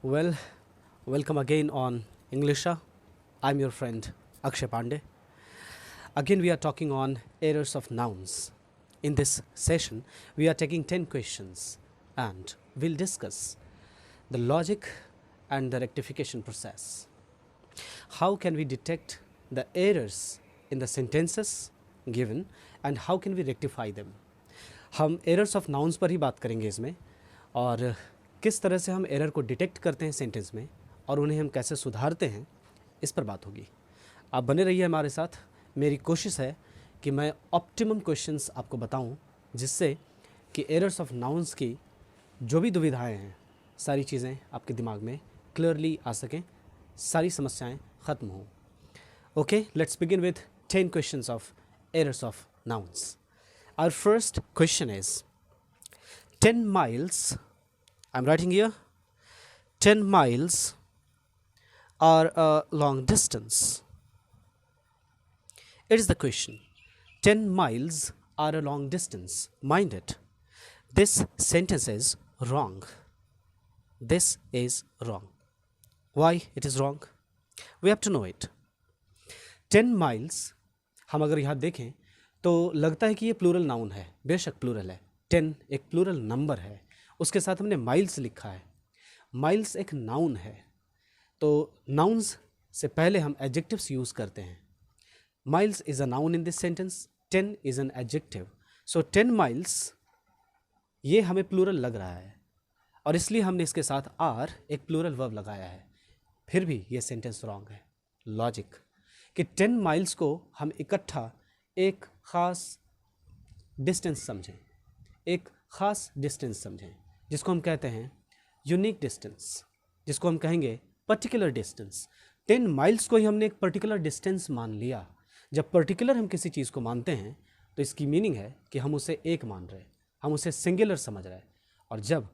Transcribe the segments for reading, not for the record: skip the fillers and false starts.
Well, welcome again on Englisha. I'm your friend Akshay Pandey. Again, we are talking on errors of nouns. In this session, we are taking 10 questions and we'll discuss the logic and the rectification process. How can we detect the errors in the sentences given and how can we rectify them? हम errors of nouns पर ही बात करेंगे इसमें और किस तरह से हम एरर को डिटेक्ट करते हैं सेंटेंस में और उन्हें हम कैसे सुधारते हैं इस पर बात होगी। आप बने रहिए हमारे साथ। मेरी कोशिश है कि मैं ऑप्टिमम क्वेश्चंस आपको बताऊं जिससे कि एरर्स ऑफ नाउन्स की जो भी दुविधाएं हैं सारी चीज़ें आपके दिमाग में क्लियरली आ सकें, सारी समस्याएं ख़त्म हों। Okay, let's begin with 10 questions of errors of nouns. Our first question is 10 miles, I'm writing here, 10 miles are a long distance. It is the question. 10 miles are a long distance. Mind it. This sentence is wrong. This is wrong. Why it is wrong? We have to know it. 10 miles, हम अगर यहाँ देखें तो लगता है कि ये plural noun है। बेशक प्लूरल है। 10 एक प्लूरल नंबर है, उसके साथ हमने माइल्स लिखा है। माइल्स एक नाउन है, तो नाउन्स से पहले हम एडजेक्टिव्स यूज़ करते हैं। Miles is a noun in this sentence, 10 is an adjective. So 10 miles ये हमें प्लूरल लग रहा है और इसलिए हमने इसके साथ आर एक प्लूरल वर्ब लगाया है। फिर भी ये सेंटेंस रॉन्ग है। लॉजिक कि 10 माइल्स को हम इकट्ठा एक ख़ास डिस्टेंस समझें, एक ख़ास डिस्टेंस समझें जिसको हम कहते हैं यूनिक डिस्टेंस, जिसको हम कहेंगे पर्टिकुलर डिस्टेंस। 10 माइल्स को ही हमने एक पर्टिकुलर डिस्टेंस मान लिया। जब पर्टिकुलर हम किसी चीज़ को मानते हैं तो इसकी मीनिंग है कि हम उसे एक मान रहे, हम उसे सिंगुलर समझ रहे। और जब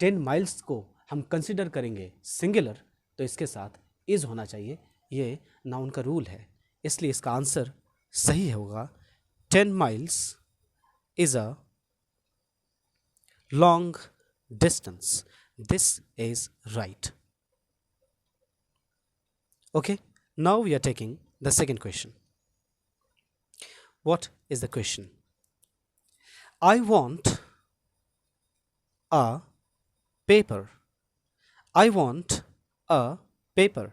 10 माइल्स को हम कंसिडर करेंगे सिंगुलर तो इसके साथ इज़ होना चाहिए। ये नाउन का रूल है, इसलिए इसका आंसर सही होगा 10 miles is a long distance. This is right. Okay, now we are taking the second question. What is the question? I want a paper. I want a paper.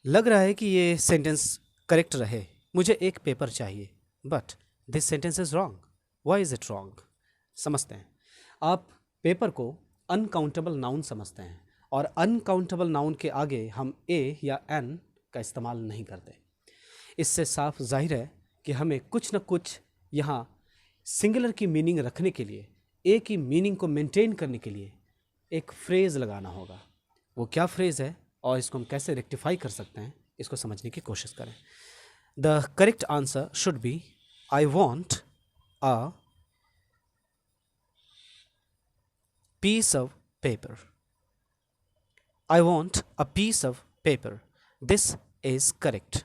लग रहा है कि ये सेंटेंस करेक्ट रहे, मुझे एक पेपर चाहिए, but this sentence is wrong. Why is it wrong? समझते हैं। आप पेपर को अनकाउंटेबल नाउन समझते हैं और अनकाउंटेबल नाउन के आगे हम ए या एन का इस्तेमाल नहीं करते। इससे साफ जाहिर है कि हमें कुछ न कुछ यहाँ सिंगुलर की मीनिंग रखने के लिए, ए की मीनिंग को मेंटेन करने के लिए एक फ्रेज़ लगाना होगा। वो क्या फ्रेज़ है और इसको हम कैसे रेक्टिफाई कर सकते हैं, इसको समझने की कोशिश करें। The correct answer should be I want a piece of paper. I want a piece of paper. This is correct.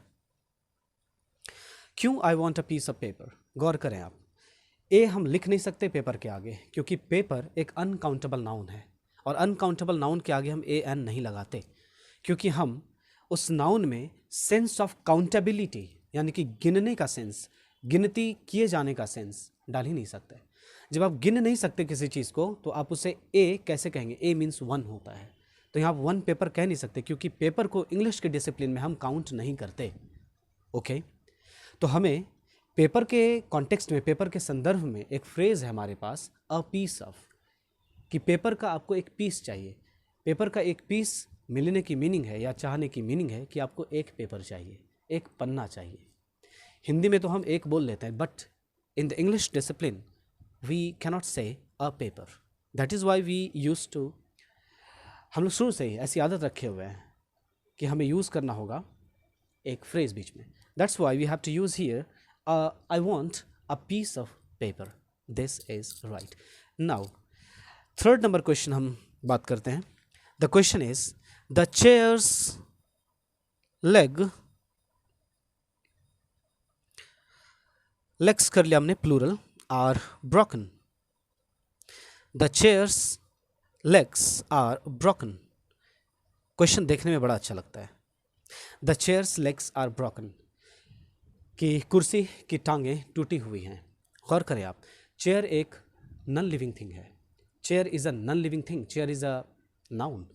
क्यों I want a piece of paper? गौर करें आप, ए हम लिख नहीं सकते पेपर के आगे क्योंकि पेपर एक अनकाउंटेबल नाउन है और अनकाउंटेबल नाउन के आगे हम ए एन नहीं लगाते क्योंकि हम उस नाउन में सेंस ऑफ काउंटेबिलिटी यानी कि गिनने का सेंस, गिनती किए जाने का सेंस डाल ही नहीं सकते। जब आप गिन नहीं सकते किसी चीज़ को तो आप उसे ए कैसे कहेंगे? ए मीन्स 1 होता है, तो यहाँ आप 1 पेपर कह नहीं सकते क्योंकि पेपर को इंग्लिश के डिसिप्लिन में हम काउंट नहीं करते। ओके, तो हमें पेपर के कॉन्टेक्स्ट में, पेपर के संदर्भ में एक फ्रेज़ है हमारे पास अ पीस ऑफ, कि पेपर का आपको एक पीस चाहिए। पेपर का एक पीस मिलने की मीनिंग है या चाहने की मीनिंग है कि आपको एक पेपर चाहिए, एक पन्ना चाहिए। हिंदी में तो हम एक बोल लेते हैं, but in the English discipline we cannot say a paper. That is why we used to, हम लोग शुरू से ही ऐसी आदत रखे हुए हैं कि हमें यूज़ करना होगा एक फ्रेज बीच में। That's why we have to use here I want a piece of paper. This is right. Now third number question हम बात करते हैं। The question is the chair's legs कर लिया हमने plural, are broken. The chair's legs are broken. Question देखने में बड़ा अच्छा लगता है। The chair's legs are broken, कि कुर्सी की टांगें टूटी हुई हैं। गौर करें आप, चेयर एक नॉन लिविंग थिंग है। Chair is a non living thing, chair is a noun,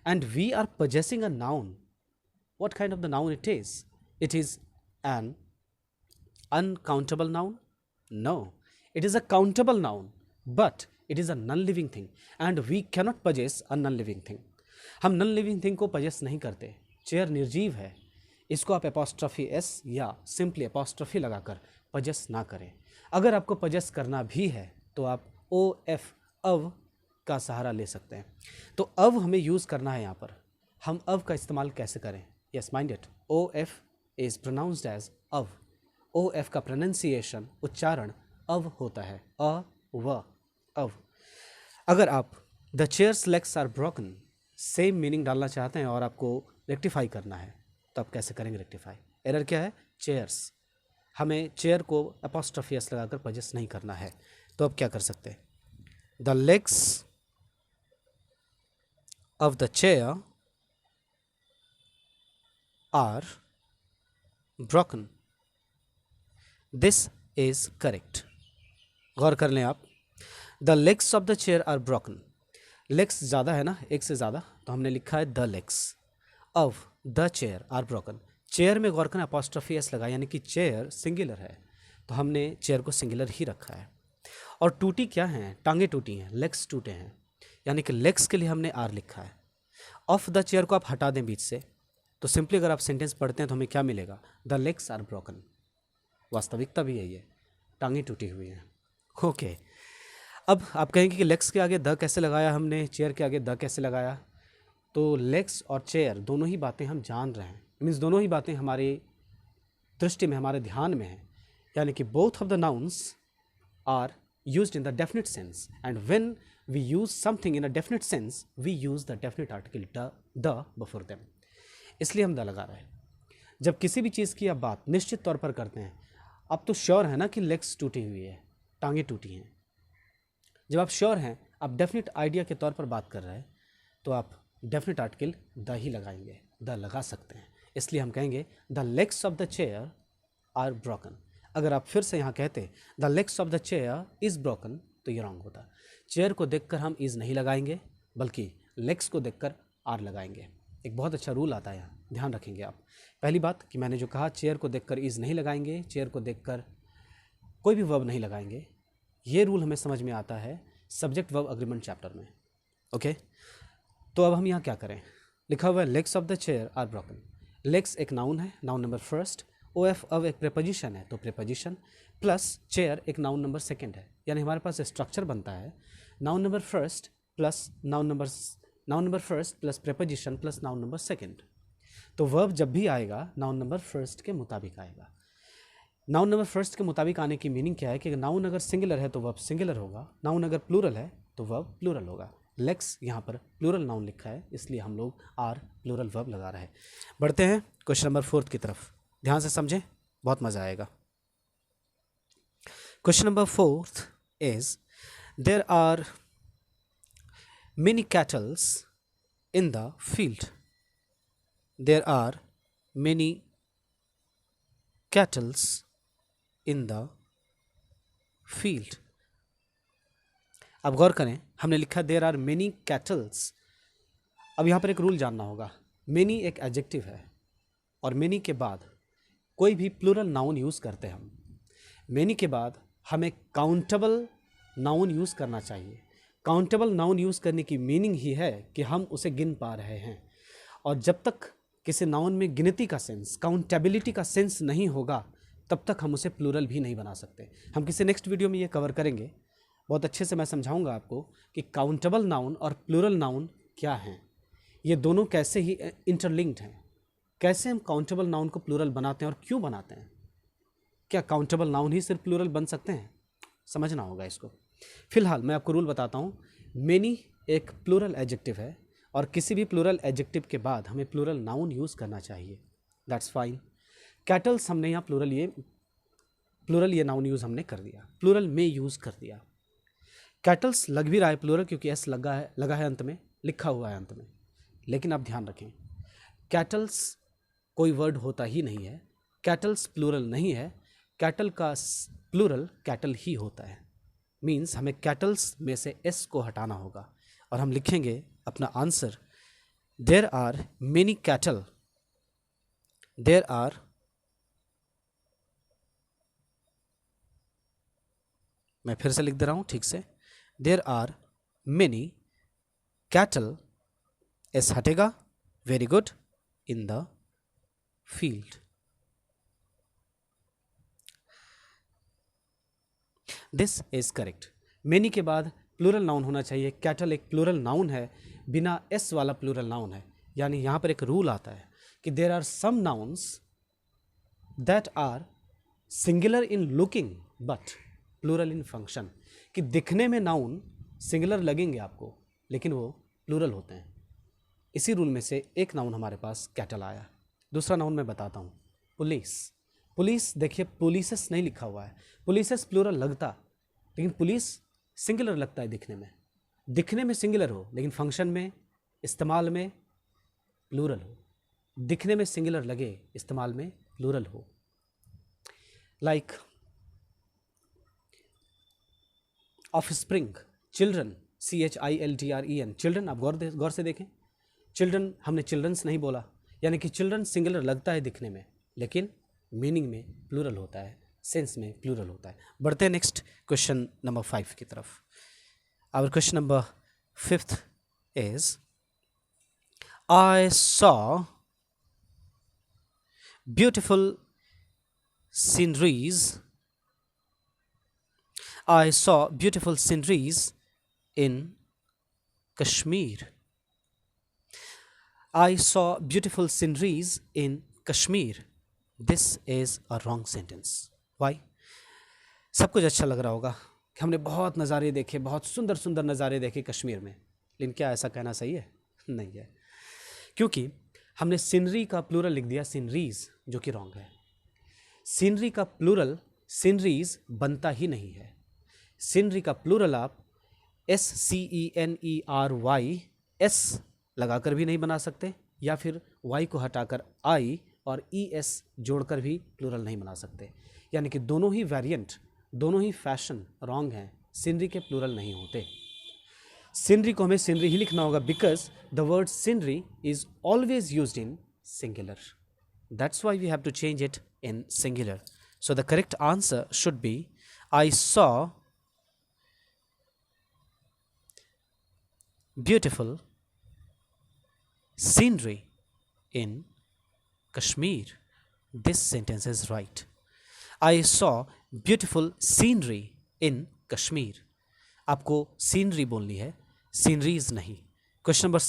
and we are possessing a noun. What kind of the noun it is? It is an uncountable noun? No, it is a countable noun, but it is a non-living thing, and we cannot possess a non-living thing. हम non living thing को possess नहीं करते। Chair निर्जीव है, इसको आप एपॉस्ट्रफी S या simply एपॉस्ट्रफी लगाकर पजेस ना करें। अगर आपको पजेस करना भी है तो आप ओ एफ अव का सहारा ले सकते हैं। तो अव हमें यूज़ करना है यहाँ पर। हम अव का इस्तेमाल कैसे करें? Yes mind it, O F is pronounced as of. O F का प्रोनाउंसिएशन, उच्चारण अव होता है, अ व अव। अगर आप the chair's legs are broken same meaning डालना चाहते हैं और आपको रेक्टिफाई करना है तो आप कैसे करेंगे रेक्टिफाई? एरर क्या है? चेयर्स। हमें चेयर को अपॉस्ट्रफी एस लगाकर पजेस नहीं करना है, तो अब क्या कर सकते हैं? The legs of the chair are broken. This is correct. गौर कर लें आप, the legs of the chair are broken. legs ज़्यादा है ना, एक से ज़्यादा, तो हमने लिखा है the legs of the chair are broken. Chair में गौर करें, अपॉस्ट्रफी एस लगा, यानी कि चेयर सिंगुलर है, तो हमने चेयर को सिंगुलर ही रखा है। और टूटी क्या है? टांगे टूटी हैं, लेग्स टूटे हैं, यानी कि लेग्स के लिए हमने आर लिखा है। ऑफ द चेयर को आप हटा दें बीच से, तो सिंपली अगर आप सेंटेंस पढ़ते हैं तो हमें क्या मिलेगा? The legs are broken. वास्तविकता भी यही है, टांगें टूटी हुई हैं। ओके, अब आप कहेंगे कि लेग्स के आगे द कैसे लगाया हमने, चेयर के आगे द कैसे लगाया? तो लेग्स और चेयर दोनों ही बातें हम जान रहे हैं, मीन्स दोनों ही बातें हमारी दृष्टि में, हमारे ध्यान में हैं, यानी कि both of the nouns are used in the definite sense, and when we use something in a definite sense we use the definite article the before them, इसलिए हम द लगा रहे हैं। जब किसी भी चीज़ की आप बात निश्चित तौर पर करते हैं, आप तो श्योर है ना कि लेग्स टूटी हुई है, टांगे टूटी हैं। जब आप श्योर हैं, आप डेफिनेट आइडिया के तौर पर बात कर रहे हैं, तो आप डेफिनेट आर्टिकल द ही लगाएंगे, द लगा सकते हैं। इसलिए हम कहेंगे the legs of the chair are broken. अगर आप फिर से यहाँ कहते the legs of the chair is broken, तो ये रॉन्ग होता। चेयर को देखकर हम इज़ नहीं लगाएंगे, बल्कि लेग्स को देखकर आर लगाएंगे। एक बहुत अच्छा रूल आता है यहाँ, ध्यान रखेंगे आप। पहली बात कि मैंने जो कहा, चेयर को देखकर इज़ नहीं लगाएंगे, चेयर को देखकर कोई भी वर्ब नहीं लगाएंगे। ये रूल हमें समझ में आता है सब्जेक्ट वर्ब अग्रीमेंट चैप्टर में। ओके, तो अब हम यहाँ क्या करें? लिखा हुआ है legs of the chair are broken. Legs एक नाउन है, noun number first. O F अब एक प्रेपोजिशन है, तो प्रेपोजिशन प्लस चेयर एक नाउन नंबर सेकंड है, यानी हमारे पास स्ट्रक्चर बनता है noun number first plus noun number first plus preposition plus noun number second. तो वर्ब जब भी आएगा नाउन नंबर फर्स्ट के मुताबिक आएगा। नाउन नंबर फर्स्ट के मुताबिक आने की मीनिंग क्या है कि नाउन अगर सिंगुलर है तो वर्ब सिंगुलर होगा, नाउन अगर प्लूरल है तो वर्ब प्लूरल होगा। लेग्स यहाँ पर प्लूरल नाउन लिखा है, इसलिए हम लोग आर प्लूरल वर्ब लगा रहे हैं। बढ़ते हैं क्वेश्चन नंबर 4 की तरफ, ध्यान से समझें, बहुत मज़ा आएगा। Question number 4 is there are many cattles in the field. There are many cattles in the field. अब गौर करें, हमने लिखा देयर आर मेनी कैटल्स। अब यहाँ पर एक रूल जानना होगा, मेनी एक एडजेक्टिव है और मेनी के बाद कोई भी प्लूरल नाउन यूज़ करते हैं हम, मेनी के बाद हमें काउंटेबल नाउन यूज़ करना चाहिए। काउंटेबल नाउन यूज़ करने की मीनिंग ही है कि हम उसे गिन पा रहे हैं, और जब तक किसी नाउन में गिनती का सेंस, काउंटेबिलिटी का सेंस नहीं होगा, तब तक हम उसे प्लूरल भी नहीं बना सकते। हम किसी नेक्स्ट वीडियो में ये कवर करेंगे, बहुत अच्छे से मैं समझाऊंगा आपको कि काउंटेबल नाउन और प्लूरल नाउन क्या हैं, ये दोनों कैसे ही इंटरलिंक्ड हैं, कैसे हम काउंटेबल नाउन को प्लूरल बनाते हैं और क्यों बनाते हैं। क्या काउंटेबल नाउन ही सिर्फ प्लूरल बन सकते हैं? समझना होगा इसको। फिलहाल मैं आपको रूल बताता हूँ। मेनी एक प्लूरल एडजेक्टिव है और किसी भी प्लूरल एडजेक्टिव के बाद हमें प्लूरल नाउन यूज़ करना चाहिए, दैट्स फाइन। कैटल्स हमने यहाँ प्लूरल ये नाउन यूज़ हमने कर दिया, प्लूरल में यूज़ कर दिया। कैटल्स लग भी रहा है प्लूरल क्योंकि एस लगा है अंत में, लिखा हुआ है अंत में, लेकिन आप ध्यान रखें, कैटल्स कोई वर्ड होता ही नहीं है, कैटल्स प्लूरल नहीं है, कैटल का प्लूरल कैटल ही होता है। मीन्स हमें कैटल्स में से एस को हटाना होगा और हम लिखेंगे अपना answer, there are many cattle, there are मैं फिर से लिख दे रहा हूं ठीक से, there are many cattle, S हटेगा, very good, in the field. This is correct. Many के बाद प्लूरल नाउन होना चाहिए, कैटल एक प्लूरल नाउन है, बिना एस वाला प्लूरल नाउन है। यानी यहां पर एक रूल आता है कि there are some nouns that are singular in looking but plural in function, कि दिखने में नाउन सिंगुलर लगेंगे आपको लेकिन वो प्लूरल होते हैं। इसी रूल में से एक नाउन हमारे पास कैटल आया। दूसरा नाउन मैं बताता हूँ, पुलिस। पुलिस देखिए, पुलिसेस नहीं लिखा हुआ है, पुलिसेस प्लूरल लगता, लेकिन पुलिस सिंगुलर लगता है दिखने में सिंगुलर हो लेकिन फंक्शन में इस्तेमाल में प्लूरल हो। दिखने में सिंगुलर लगे, इस्तेमाल में प्लूरल हो। Like offspring, children, CHILDREN, children. आप गौर से देखें, चिल्ड्रन हमने चिल्ड्रंस नहीं बोला, यानी कि चिल्ड्रन सिंगुलर लगता है दिखने में लेकिन मीनिंग में प्लूरल होता है, सेंस में प्लूरल होता है। बढ़ते हैं नेक्स्ट क्वेश्चन नंबर 5 की तरफ। Our question number 5 is, I saw beautiful sceneries, I saw beautiful sceneries in Kashmir. I saw beautiful sceneries in Kashmir. This is a wrong sentence. Why? सब कुछ अच्छा लग रहा होगा कि हमने बहुत नज़ारे देखे, बहुत सुंदर सुंदर नज़ारे देखे कश्मीर में, लेकिन क्या ऐसा कहना सही है? नहीं है, क्योंकि हमने सीनरी का प्लूरल लिख दिया सीनरीज, जो कि रॉन्ग है। सीनरी का प्लूरल सीनरीज बनता ही नहीं है। सीनरी का प्लूरल आप SCENERY एस लगाकर भी नहीं बना सकते, या फिर वाई को हटाकर आई और ES जोड़कर भी प्लूरल नहीं बना सकते। यानी कि दोनों ही वेरिएंट, दोनों ही फैशन रॉन्ग हैं, सीनरी के प्लूरल नहीं होते। सीनरी को हमें सीनरी ही लिखना होगा, because the word scenery is always used in singular, that's why we have to change it in singular. So the correct answer should be, I saw beautiful scenery in Kashmir. This sentence is right. I saw beautiful scenery in Kashmir. आपको scenery बोलनी है, sceneries नहीं। Question number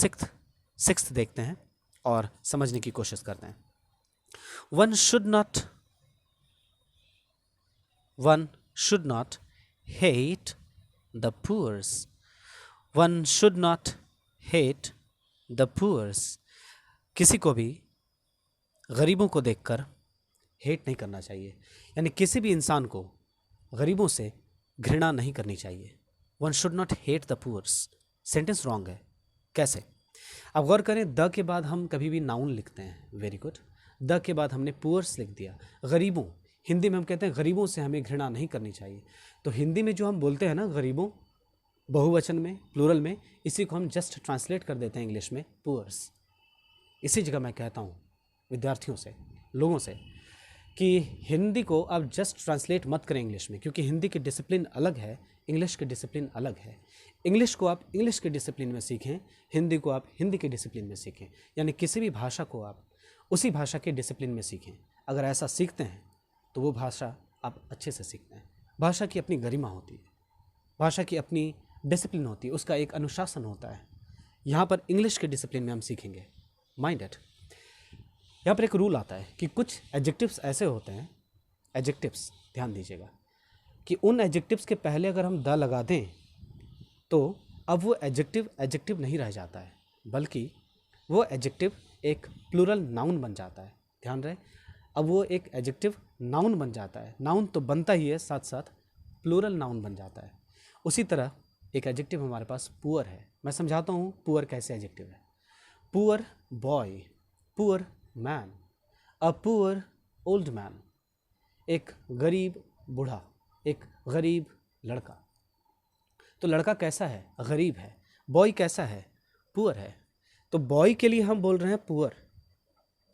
6 देखते हैं और समझने की कोशिश करते हैं। One should not hate the poor. One should not hate the poor. किसी को भी गरीबों को देखकर हेट नहीं करना चाहिए, यानी किसी भी इंसान को गरीबों से घृणा नहीं करनी चाहिए। One should not hate the poor. Sentence wrong है। कैसे? अब गौर करें, द के बाद हम कभी भी नाउन लिखते हैं, वेरी गुड। द के बाद हमने पुअर्स लिख दिया, गरीबों। हिंदी में हम कहते हैं गरीबों से हमें घृणा नहीं करनी चाहिए। तो हिंदी में जो हम बोलते हैं ना गरीबों, बहुवचन में, प्लूरल में, इसी को हम जस्ट ट्रांसलेट कर देते हैं इंग्लिश में पुअर्स। इसी जगह मैं कहता हूँ विद्यार्थियों से, लोगों से, कि हिंदी को आप जस्ट ट्रांसलेट मत करें इंग्लिश में, क्योंकि हिंदी की डिसिप्लिन अलग है, इंग्लिश की डिसिप्लिन अलग है। इंग्लिश को आप इंग्लिश के डिसिप्लिन में सीखें, हिंदी को आप हिंदी के डिसिप्लिन में सीखें। यानी किसी भी भाषा को आप उसी भाषा के डिसिप्लिन में सीखें। अगर ऐसा सीखते हैं तो वो भाषा आप अच्छे से सीखते हैं। भाषा की अपनी गरिमा होती है, भाषा की अपनी डिसिप्लिन होती है, उसका एक अनुशासन होता है। यहाँ पर इंग्लिश के डिसिप्लिन में हम सीखेंगे, माइंड इट। यहाँ पर एक रूल आता है कि कुछ एडजेक्टिव्स ऐसे होते हैं, एडजेक्टिव्स ध्यान दीजिएगा, कि उन एडजेक्टिव्स के पहले अगर हम द लगा दें तो अब वो एडजेक्टिव नहीं रह जाता है, बल्कि वो एडजेक्टिव एक प्लूरल नाउन बन जाता है। ध्यान रहे, अब वो एक एडजेक्टिव नाउन बन जाता है। नाउन तो बनता ही है, साथ साथ प्लूरल नाउन बन जाता है। उसी तरह एक एडजेक्टिव हमारे पास पुअर है। मैं समझाता हूँ पुअर कैसे एडजेक्टिव है। Poor boy, poor man, a poor old man, एक गरीब बूढ़ा, एक गरीब लड़का। तो लड़का कैसा है? गरीब है। बॉय कैसा है? पुअर है। तो बॉय के लिए हम बोल रहे हैं poor,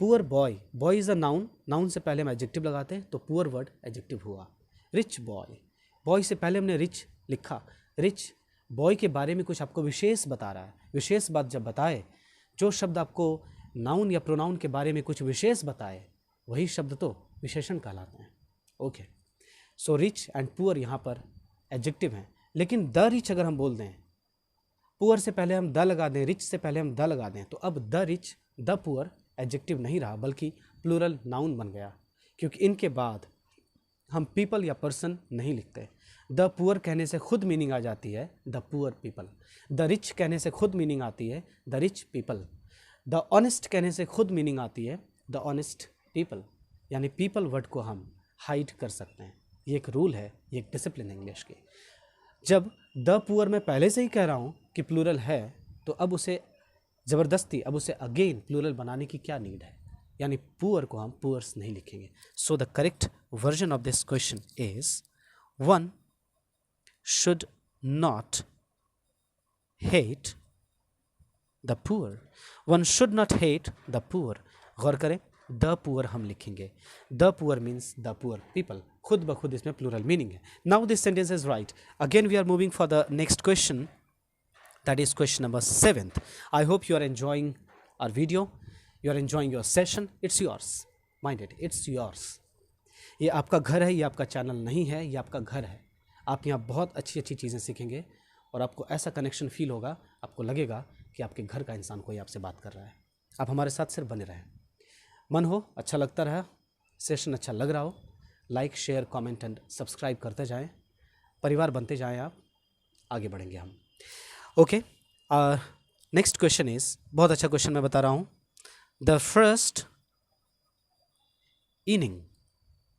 poor boy. Boy is a noun, noun से पहले हम एडजेक्टिव लगाते हैं, तो पुअर वर्ड एडजेक्टिव हुआ। रिच बॉय, बॉय से पहले हमने रिच लिखा। रिच बॉय के बारे में कुछ आपको विशेष बता रहा है। विशेष बात जब बताए, जो शब्द आपको नाउन या प्रोनाउन के बारे में कुछ विशेष बताए, वही शब्द तो विशेषण कहलाते हैं। Okay, so rich and poor यहाँ पर एडजेक्टिव हैं। लेकिन द रिच अगर हम बोल दें, पुअर से पहले हम द लगा दें, रिच से पहले हम द लगा दें, तो अब the rich the poor adjective नहीं रहा, बल्कि प्लूरल नाउन बन गया, क्योंकि इनके बाद हम पीपल या पर्सन नहीं लिखते। द पुअर कहने से खुद मीनिंग आ जाती है the poor people. The rich कहने से खुद मीनिंग आती है the rich people. The honest कहने से खुद मीनिंग आती है द ऑनेस्ट पीपल। यानी पीपल वर्ड को हम हाइड कर सकते हैं। ये एक रूल है, ये एक डिसिप्लिन है इंग्लिश की। जब द पुअर मैं पहले से ही कह रहा हूँ कि प्लूरल है, तो अब उसे ज़बरदस्ती, अब उसे अगेन प्लूरल बनाने की क्या नीड है? यानी पुअर को हम पुअर्स नहीं लिखेंगे। So the correct version of this question is one should not hate the poor. One should not hate the poor. गौर करें, द पुअर हम लिखेंगे। The poor means the poor people, खुद ब खुद इसमें प्लूरल मीनिंग है। Now this sentence is right. Again we are moving for the next question, that is question number 7th. I hope you are enjoying our video, you are enjoying your session. It's yours, mind it, it's yours. ये आपका घर है, ये आपका channel नहीं है, ये आपका घर है। आप यहाँ बहुत अच्छी अच्छी चीज़ें सीखेंगे और आपको ऐसा कनेक्शन फील होगा, आपको लगेगा कि आपके घर का इंसान कोई आपसे बात कर रहा है। आप हमारे साथ सिर्फ बने रहें। मन हो, अच्छा लगता रहा, सेशन अच्छा लग रहा हो, like share comment and subscribe करते जाएं। परिवार बनते जाएं, आप आगे बढ़ेंगे हम। ओके, नेक्स्ट क्वेश्चन इज, बहुत अच्छा क्वेश्चन मैं बता रहा हूँ। द फर्स्ट इनिंग,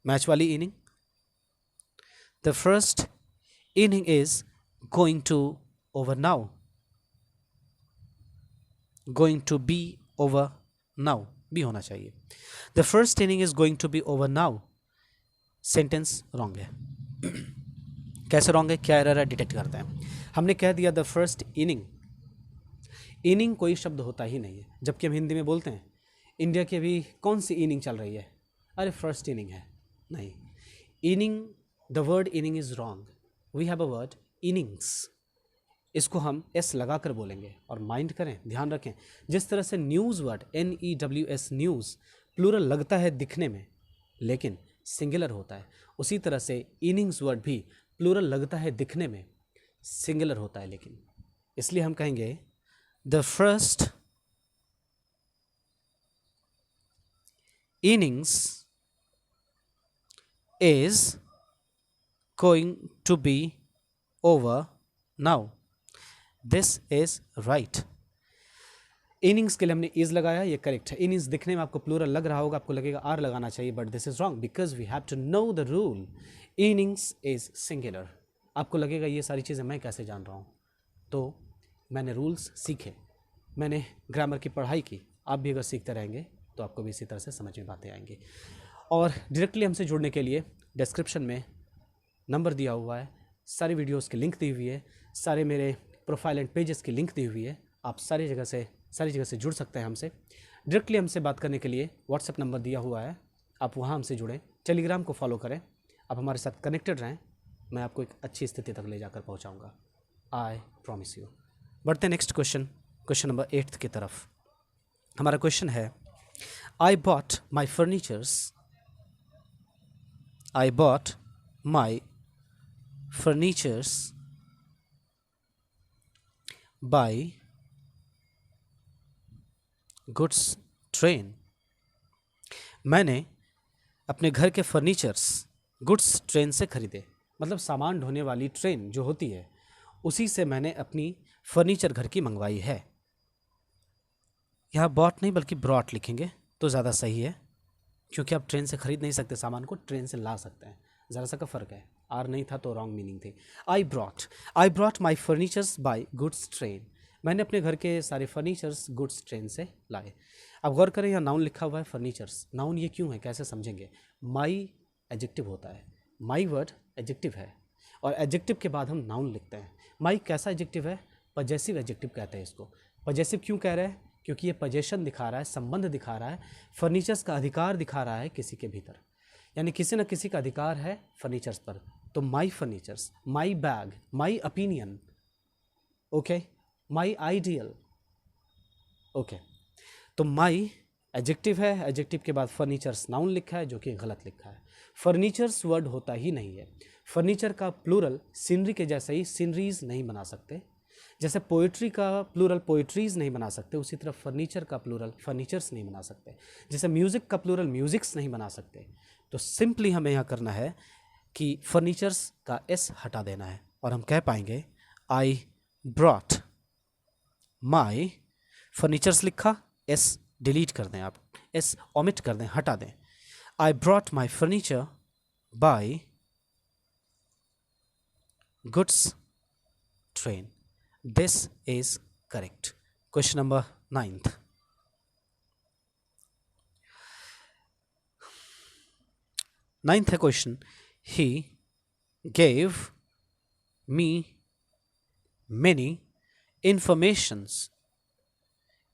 मैच वाली inning, the first inning is going to over now, going to be over now, be होना चाहिए। The first inning is going to be over now, sentence wrong है। कैसे wrong है, क्या error है, detect करते हैं। हमने कह दिया द फर्स्ट इनिंग। इनिंग कोई शब्द होता ही नहीं है, जबकि हम हिंदी में बोलते हैं इंडिया की अभी कौन सी इनिंग चल रही है, अरे फर्स्ट इनिंग है। नहीं, inning, the word inning is wrong. We have a word innings, इसको हम एस लगा कर बोलेंगे। और माइंड करें, ध्यान रखें, जिस तरह से news word NEWS news plural लगता है दिखने में लेकिन सिंगुलर होता है, उसी तरह से इनिंग्स वर्ड भी प्लूरल लगता है दिखने में, सिंगुलर होता है लेकिन। इसलिए हम कहेंगे the first innings is going to be over now, this is right. Innings के लिए हमने इज लगाया, ये करेक्ट है। इनिंग्स दिखने में आपको प्लूरल लग रहा होगा, आपको लगेगा आर लगाना चाहिए, but this is wrong because we have to know the rule. Innings is singular. आपको लगेगा ये सारी चीज़ें मैं कैसे जान रहा हूँ, तो मैंने रूल्स सीखे, मैंने ग्रामर की पढ़ाई की। आप भी अगर सीखते रहेंगे तो आपको भी इसी तरह से समझ में बातें आएंगी। और डायरेक्टली हमसे जुड़ने के लिए डिस्क्रिप्शन में नंबर दिया हुआ है, सारी वीडियोस की लिंक दी हुई है, सारे मेरे प्रोफाइल एंड पेजेस की लिंक दी हुई है। आप सारी जगह से जुड़ सकते हैं हमसे। डायरेक्टली हमसे बात करने के लिए व्हाट्सएप नंबर दिया हुआ है, आप वहाँ हमसे जुड़ें। टेलीग्राम को फॉलो करें, आप हमारे साथ कनेक्टेड रहें, मैं आपको एक अच्छी स्थिति तक ले जाकर पहुँचाऊँगा, आई प्रॉमिस यू। बढ़ते नेक्स्ट क्वेश्चन, क्वेश्चन नंबर 8 की तरफ। हमारा क्वेश्चन है, I bought my furnitures, I bought my furnitures by goods train. मैंने अपने घर के फर्नीचर्स गुड्स ट्रेन से खरीदे, मतलब सामान ढोने वाली ट्रेन जो होती है उसी से मैंने अपनी फर्नीचर घर की मंगवाई है। यहाँ बॉट नहीं बल्कि ब्रॉट लिखेंगे तो ज़्यादा सही है, क्योंकि आप ट्रेन से खरीद नहीं सकते सामान को, ट्रेन से ला सकते हैं, ज़रा सा का फ़र्क है। आर नहीं था तो रॉन्ग मीनिंग थी। I brought my furnitures by goods train. मैंने अपने घर के सारे फर्नीचर्स गुड्स ट्रेन से लाए। अब गौर करें, यहाँ नाउन लिखा हुआ है फर्नीचर्स। नाउन ये क्यों है, कैसे समझेंगे? माई एडजेक्टिव होता है, माई वर्ड एडजेक्टिव है, और एडजेक्टिव के बाद हम नाउन लिखते हैं। माई कैसा एडजेक्टिव है? पजेसिव एडजेक्टिव कहते हैं इसको। पजेसिव क्यों कह रहे हैं? क्योंकि ये पजेशन दिखा रहा है, संबंध दिखा रहा है, फर्नीचर्स का अधिकार दिखा रहा है किसी के भीतर, यानी किसी न किसी का अधिकार है फर्नीचर्स पर। तो my furnitures, my bag, my opinion, okay, my ideal, okay. तो माई एडजेक्टिव है, एडजेक्टिव के बाद फर्नीचर्स नाउन लिखा है जो कि गलत लिखा है। फर्नीचर्स वर्ड होता ही नहीं है। फर्नीचर का प्लूरल सीनरी के जैसे ही सीनरीज नहीं बना सकते, जैसे पोइट्री का प्लूरल पोइट्रीज नहीं बना सकते, उसी तरह फर्नीचर का प्लूरल फर्नीचर्स नहीं बना सकते, जैसे म्यूज़िक का प्लूरल म्यूजिक्स नहीं बना सकते। तो सिंपली हमें यहाँ करना है कि फर्नीचर्स का एस हटा देना है और हम कह पाएंगे आई ब्रॉट माई फर्नीचर्स लिखा, एस डिलीट कर दें, आप एस ओमिट कर दें, हटा दें। I brought my furniture by goods train. This is correct. Question number 9th। Ninth है question, he gave me many informations.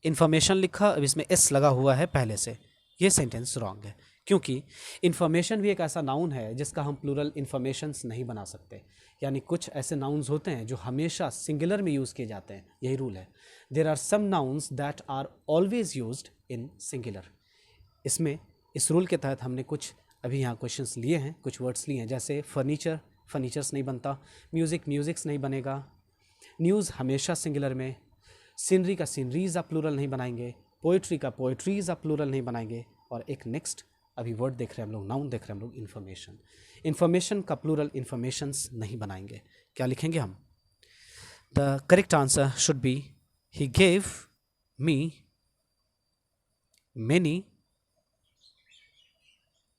Information लिखा, अब इसमें एस लगा हुआ है पहले से, ये सेंटेंस रॉन्ग है, क्योंकि इंफॉर्मेशन भी एक ऐसा नाउन है जिसका हम प्लूरल इंफॉर्मेशंस नहीं बना सकते। यानी कुछ ऐसे नाउन्स होते हैं जो हमेशा सिंगुलर में यूज़ किए जाते हैं, यही रूल है। There are some nouns that are always used in singular. इसमें इस रूल के तहत हमने कुछ अभी यहाँ क्वेश्चंस लिए हैं, कुछ वर्ड्स लिए हैं, जैसे फर्नीचर फर्नीचर्स नहीं बनता, म्यूज़िक म्यूजिक्स नहीं बनेगा, न्यूज़ हमेशा सिंगुलर में, सीनरी का सीनरीज आप प्लूरल नहीं बनाएंगे, पोइट्री का पोइट्रीज आप प्लूरल नहीं बनाएंगे, और एक नेक्स्ट अभी वर्ड देख रहे हैं हम लोग, नाउन देख रहे हैं हम लोग, इन्फॉर्मेशन। इन्फॉर्मेशन का प्लूरल इन्फॉर्मेशंस नहीं बनाएंगे। क्या लिखेंगे हम? The correct answer should B he gave me many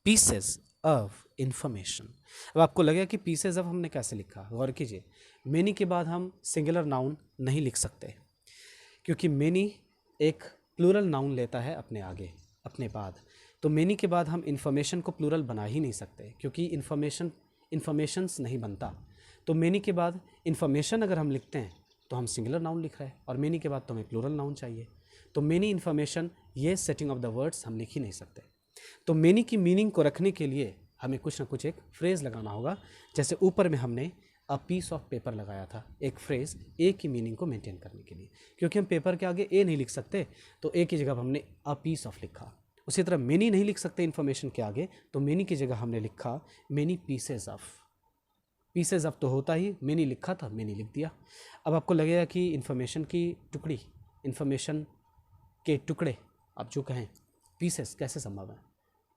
pieces of information. अब आपको लगेगा कि पीसेस ऑफ हमने कैसे लिखा, गौर कीजिए। मेनी के बाद हम सिंगुलर नाउन नहीं लिख सकते, क्योंकि मेनी एक प्लूरल नाउन लेता है अपने आगे अपने बाद। तो मेनी के बाद हम इन्फॉर्मेशन को प्लूरल बना ही नहीं सकते, क्योंकि इन्फॉर्मेशंस नहीं बनता। तो मेनी के बाद इन्फॉर्मेशन अगर हम लिखते हैं तो हम सिंगुलर नाउन लिख रहे हैं, और मेनी के बाद तो हमें प्लूरल नाउन चाहिए। तो मेनी इन्फॉर्मेशन, ये सेटिंग ऑफ द वर्ड्स हम लिख ही नहीं सकते। तो मेनी की मीनिंग को रखने के लिए हमें कुछ ना कुछ एक फ्रेज़ लगाना होगा। जैसे ऊपर में हमने अ पीस ऑफ पेपर लगाया था, एक फ्रेज़ ए की मीनिंग को मेंटेन करने के लिए, क्योंकि हम पेपर के आगे ए नहीं लिख सकते, तो ए की जगह हमने अ पीस ऑफ लिखा। उसी तरह मेनी नहीं लिख सकते इन्फॉर्मेशन के आगे, तो मेनी की जगह हमने लिखा many pieces of. Pieces of तो होता ही, मेनी लिखा था, मेनी लिख दिया। अब आपको लगेगा कि इन्फॉर्मेशन की टुकड़ी, इन्फॉर्मेशन के टुकड़े आप जो कहें पीसेस कैसे संभव है?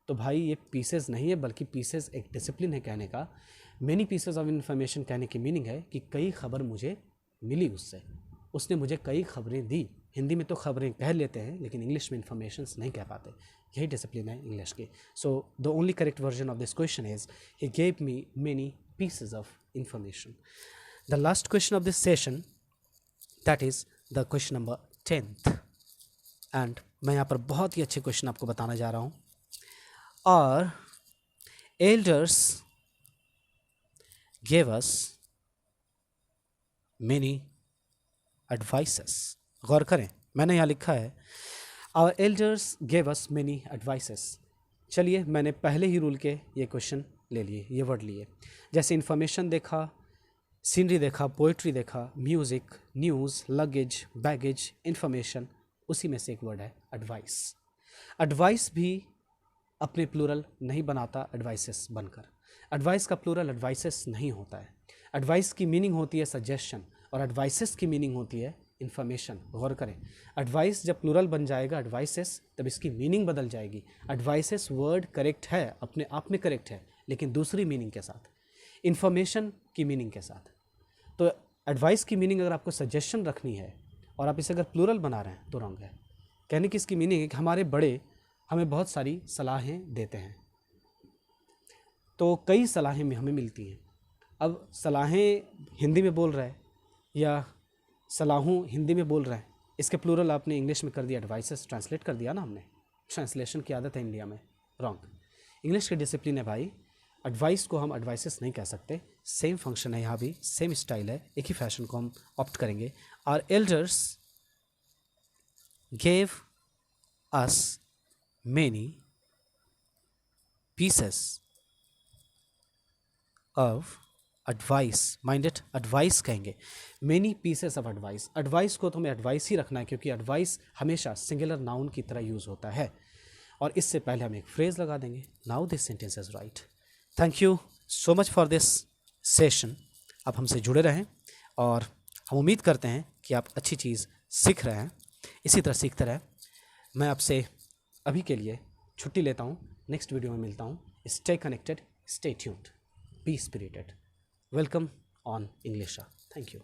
तो भाई ये पीसेस नहीं है, बल्कि पीसेस एक डिसिप्लिन है कहने का। मेनी पीसेस ऑफ इन्फॉर्मेशन कहने की मीनिंग है कि कई खबर मुझे मिली उससे, उसने मुझे कई खबरें दी। हिंदी में तो खबरें कह लेते हैं, लेकिन इंग्लिश में इन्फॉर्मेशंस नहीं कह पाते। यही डिसिप्लिन है इंग्लिश की। So the only correct version of this question is he gave me many pieces of information. The last question of this session, that is the question number 10th। And मैं यहाँ पर बहुत ही अच्छे question आपको बताने जा रहा हूँ। और elders gave us many advices। गौर करें, मैंने यहाँ लिखा है our elders gave us many advices। चलिए, मैंने पहले ही रूल के ये क्वेश्चन ले लिए, ये वर्ड लिए। जैसे इन्फॉर्मेशन देखा, सीनरी देखा, पोइट्री देखा, music, news, luggage, baggage, information, उसी में से एक वर्ड है एडवाइस। एडवाइस भी अपने प्लूरल नहीं बनाता एडवाइसेस बनकर। एडवाइस का प्लूरल एडवाइसेस नहीं होता है। एडवाइस की मीनिंग होती है सजेशन, और एडवाइसेस की मीनिंग होती है इन्फॉर्मेशन। गौर करें, एडवाइस जब प्लूरल बन जाएगा एडवाइसेस, तब इसकी मीनिंग बदल जाएगी। एडवाइसेस वर्ड करेक्ट है, अपने आप में करेक्ट है, लेकिन दूसरी मीनिंग के साथ, इन्फॉर्मेशन की मीनिंग के साथ। तो एडवाइस की मीनिंग अगर आपको सजेशन रखनी है और आप इसे अगर प्लूरल बना रहे हैं तो रॉन्ग है। कहने की इसकी मीनिंग है कि हमारे बड़े हमें बहुत सारी सलाहें देते हैं, तो कई सलाहें हमें मिलती हैं। अब सलाहें हिंदी में बोल रहा है या सलाहूँ हिंदी में बोल रहे हैं, इसके प्लूरल आपने इंग्लिश में कर दिया एडवाइसेस, ट्रांसलेट कर दिया ना हमने। ट्रांसलेशन की आदत है इंडिया में, रॉन्ग। इंग्लिश की डिसिप्लिन है भाई, एडवाइस को हम एडवाइसेस नहीं कह सकते। सेम फंक्शन है यहाँ भी, सेम स्टाइल है, एक ही फैशन को हम ऑप्ट करेंगे। Our elders gave us many pieces of advice, minded advice कहेंगे, many pieces of advice. Advice को तो हमें एडवाइस ही रखना है, क्योंकि एडवाइस हमेशा सिंगुलर नाउन की तरह यूज़ होता है। और इससे पहले हम एक फ्रेज लगा देंगे, now this sentence is right. Thank you so much for this session. आप हमसे जुड़े रहें और हम उम्मीद करते हैं कि आप अच्छी चीज़ सीख रहे हैं, इसी तरह सीखते रहें। मैं आपसे अभी के लिए छुट्टी लेता हूँ, नेक्स्ट वीडियो में मिलता हूँ। Stay connected, stay tuned, be spirited. Welcome on English. Thank you.